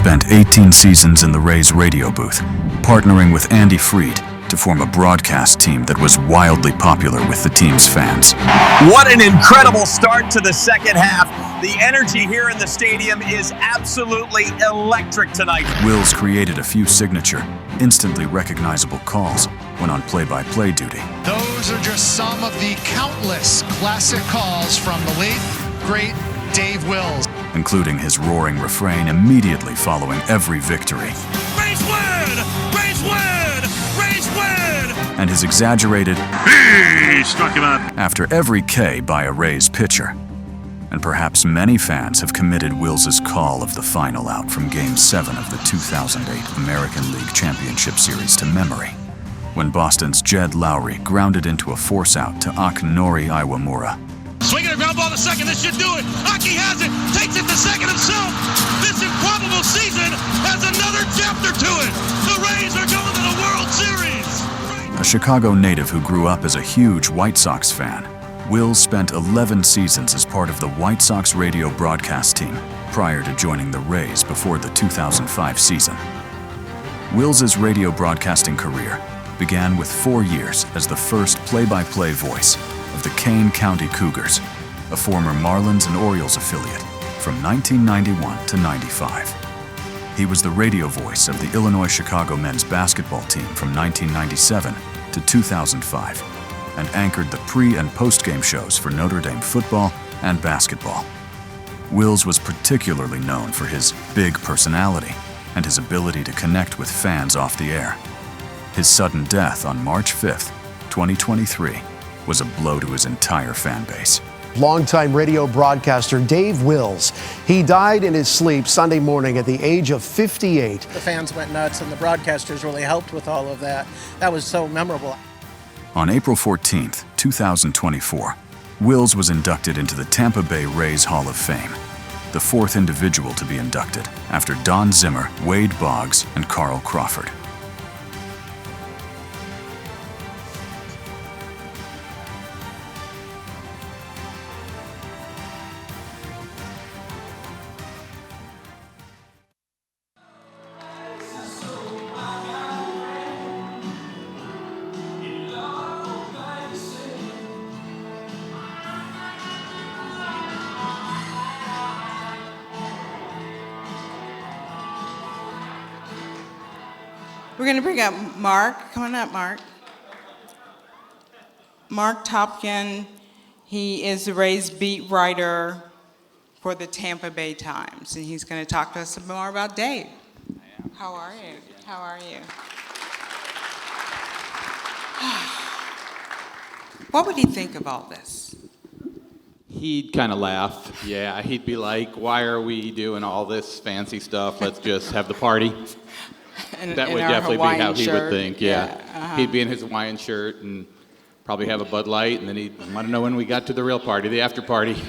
spent 18 seasons in the Rays radio booth, partnering with Andy Freed to form a broadcast team that was wildly popular with the team's fans. What an incredible start to the second half. The energy here in the stadium is absolutely electric tonight. Wills created a few signature, instantly recognizable calls when on play-by-play duty. Those are just some of the countless classic calls from the late, great Dave Wills, including his roaring refrain immediately following every victory. Rays win! Rays win! Rays win! And his exaggerated "He struck him out" after every K by a Rays pitcher. And perhaps many fans have committed Wills's call of the final out from Game 7 of the 2008 American League Championship Series to memory, when Boston's Jed Lowry grounded into a force out to Akinori Iwamura. Swinging a ground ball to second, this should do it. Aki has it, takes it to second himself. This improbable season has another chapter to it. The Rays are going to the World Series. A Chicago native who grew up as a huge White Sox fan, Wills spent 11 seasons as part of the White Sox radio broadcast team prior to joining the Rays before the 2005 season. Wills's radio broadcasting career began with 4 years as the first play-by-play voice of the Kane County Cougars, a former Marlins and Orioles affiliate, from 1991 to 95. He was the radio voice of the Illinois-Chicago men's basketball team from 1997 to 2005, and anchored the pre- and post-game shows for Notre Dame football and basketball. Wills was particularly known for his big personality and his ability to connect with fans off the air. His sudden death on March 5th, 2023, was a blow to his entire fan base. Longtime radio broadcaster Dave Wills. He died in his sleep Sunday morning at the age of 58. The fans went nuts, and the broadcasters really helped with all of that. That was so memorable. On April 14th, 2024, Wills was inducted into the Tampa Bay Rays Hall of Fame, the fourth individual to be inducted after Don Zimmer, Wade Boggs, and Carl Crawford. We're going to bring up Mark. Come on up, Mark. Mark Topkin. He is the Rays beat writer for the Tampa Bay Times, and he's going to talk to us more about Dave. How are you? How are you? What would he think of all this? He'd kind of laugh. Yeah, he'd be like, "Why are we doing all this fancy stuff? Let's just have the party." That would definitely be how he would think, yeah. He'd be in his Hawaiian shirt and probably have a Bud Light, and then he'd want to know when we got to the real party, the after party.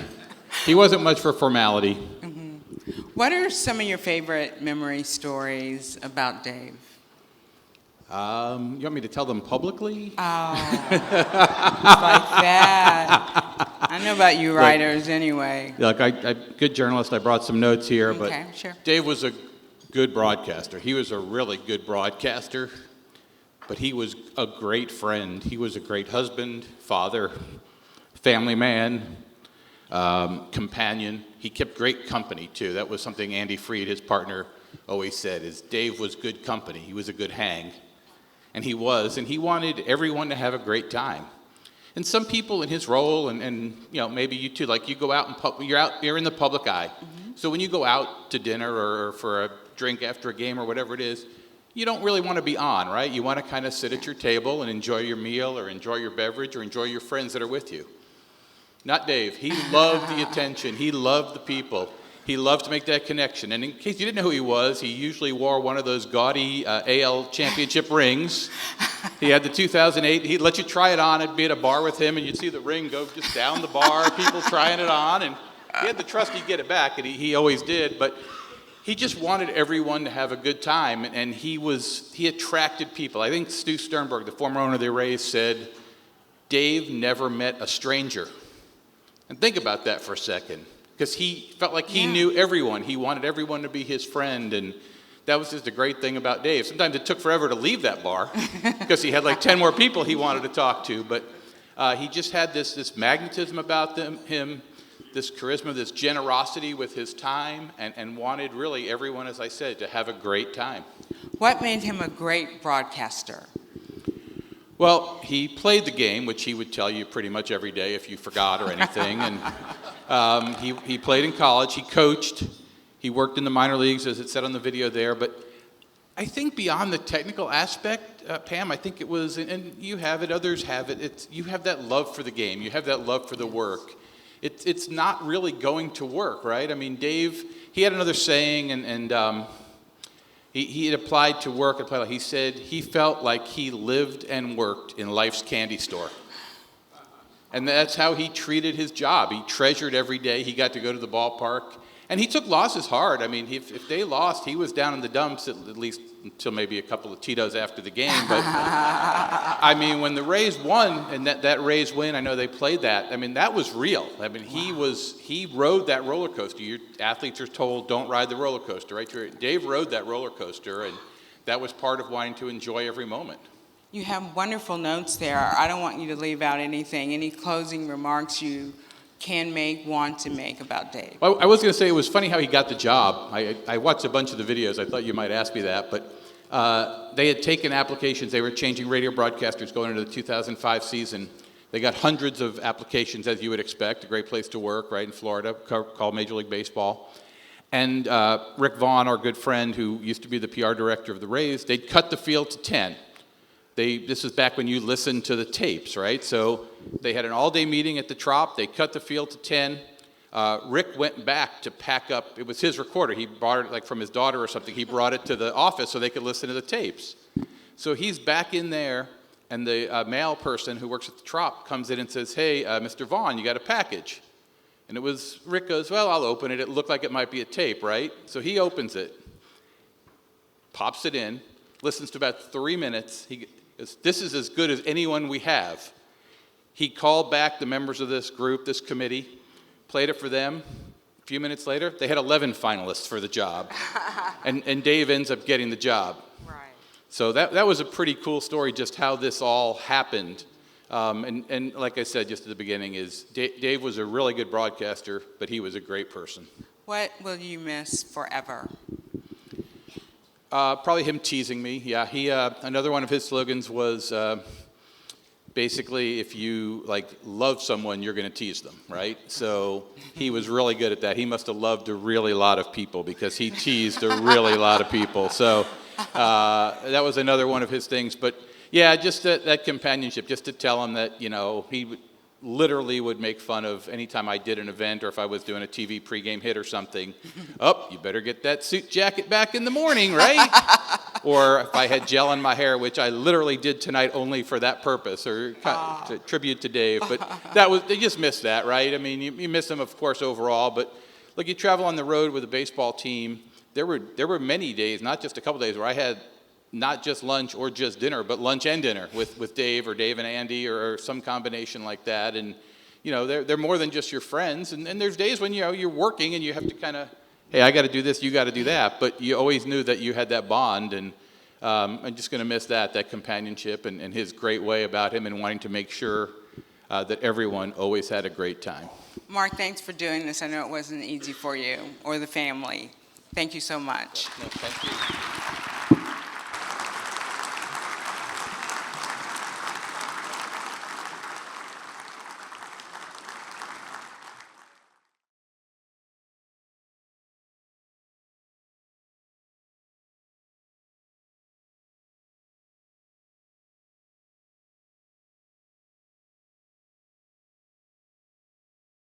He wasn't much for formality. Mm-hmm. What are some of your favorite memory stories about Dave? You want me to tell them publicly? Oh, it's like that. I know about you writers anyway. Look, I'm a good journalist. I brought some notes here, Okay, but sure. Dave was a good broadcaster. He was a really good broadcaster, but he was a great friend. He was a great husband, father, family man, companion. He kept great company, too. That was something Andy Freed, his partner, always said, is Dave was good company. He was a good hang. And he was, and he wanted everyone to have a great time. And some people in his role, and you know, maybe you too, like you go out and you're in the public eye. Mm-hmm. So when you go out to dinner or for a drink after a game or whatever it is, you don't really want to be on, right? You want to kind of sit at your table and enjoy your meal or enjoy your beverage or enjoy your friends that are with you. Not Dave. He loved the attention. He loved the people. He loved to make that connection. And in case you didn't know who he was, he usually wore one of those gaudy AL championship rings. He had the 2008. He'd let you try it on. I'd be at a bar with him, and you'd see the ring go just down the bar, people trying it on. And he had the trust he'd get it back, and he always did. But he just wanted everyone to have a good time, and he attracted people. I think Stu Sternberg, the former owner of the Rays, said, Dave never met a stranger. And think about that for a second. because he felt like he knew everyone. He wanted everyone to be his friend, and that was just a great thing about Dave. Sometimes it took forever to leave that bar because he had like 10 more people he wanted to talk to, but he just had this magnetism about him, this charisma, this generosity with his time, and wanted really everyone, as I said, to have a great time. What made him a great broadcaster? Well, he played the game, which he would tell you pretty much every day if you forgot or anything. And he played in college. He coached. He worked in the minor leagues, as it said on the video there. But I think beyond the technical aspect, Pam, I think it was, and you have it, others have it, you have that love for the game. You have that love for the work. It's not really going to work, right? I mean, Dave, he had another saying, and he had applied to work. He said he felt like he lived and worked in life's candy store. And that's how he treated his job. He treasured every day he got to go to the ballpark. And he took losses hard. I mean, if they lost, he was down in the dumps at least until maybe a couple of Tito's after the game. But, I mean, when the Rays won, and that Rays win, I know they played that. I mean, that was real. I mean, he rode that roller coaster. Your athletes are told, don't ride the roller coaster, right? Dave rode that roller coaster, and that was part of wanting to enjoy every moment. You have wonderful notes there. I don't want you to leave out anything. Any closing remarks you want to make about Dave? Well, I was going to say it was funny how he got the job. I watched a bunch of the videos. I thought you might ask me that. But they had taken applications. They were changing radio broadcasters going into the 2005 season. They got hundreds of applications, as you would expect. A great place to work, right, in Florida, called Major League Baseball. And Rick Vaughn, our good friend, who used to be the PR director of the Rays, they'd cut the field to 10. This is back when you listened to the tapes, right? So they had an all-day meeting at the Trop. They cut the field to 10. Rick went back to pack up. It was his recorder. He bought it like from his daughter or something. He brought it to the office so they could listen to the tapes. So he's back in there, and the mail person who works at the Trop comes in and says, hey, Mr. Vaughn, you got a package. And it was, Rick goes, well, I'll open it. It looked like it might be a tape, right? So he opens it, pops it in, listens to about 3 minutes. He goes, this is as good as anyone we have. He called back the members of this group, this committee, played it for them. A few minutes later, they had 11 finalists for the job. and Dave ends up getting the job. Right. So that was a pretty cool story, just how this all happened. And like I said just at the beginning, is Dave was a really good broadcaster, but he was a great person. What will you miss forever? Probably him teasing me. Yeah, another one of his slogans was basically, if you love someone, you're going to tease them, right? So he was really good at that. He must have loved a really lot of people because he teased a really lot of people. So that was another one of his things. But yeah, just that companionship, just to tell him that, he literally would make fun of anytime I did an event or if I was doing a TV pregame hit or something. Oh, you better get that suit jacket back in the morning, right? Or if I had gel in my hair, which I literally did tonight only for that purpose, or to tribute to Dave. But they just miss that, right? I mean, you miss him, of course, overall. But look, you travel on the road with a baseball team. There were many days, not just a couple days, where I had not just lunch or just dinner, but lunch and dinner with Dave or Dave and Andy or some combination like that. And, they're more than just your friends. And there's days when, you're working and you have to kind of, hey, I got to do this, you got to do that. But you always knew that you had that bond. And I'm just going to miss that companionship and his great way about him and wanting to make sure that everyone always had a great time. Mark, thanks for doing this. I know it wasn't easy for you or the family. Thank you so much. No, thank you.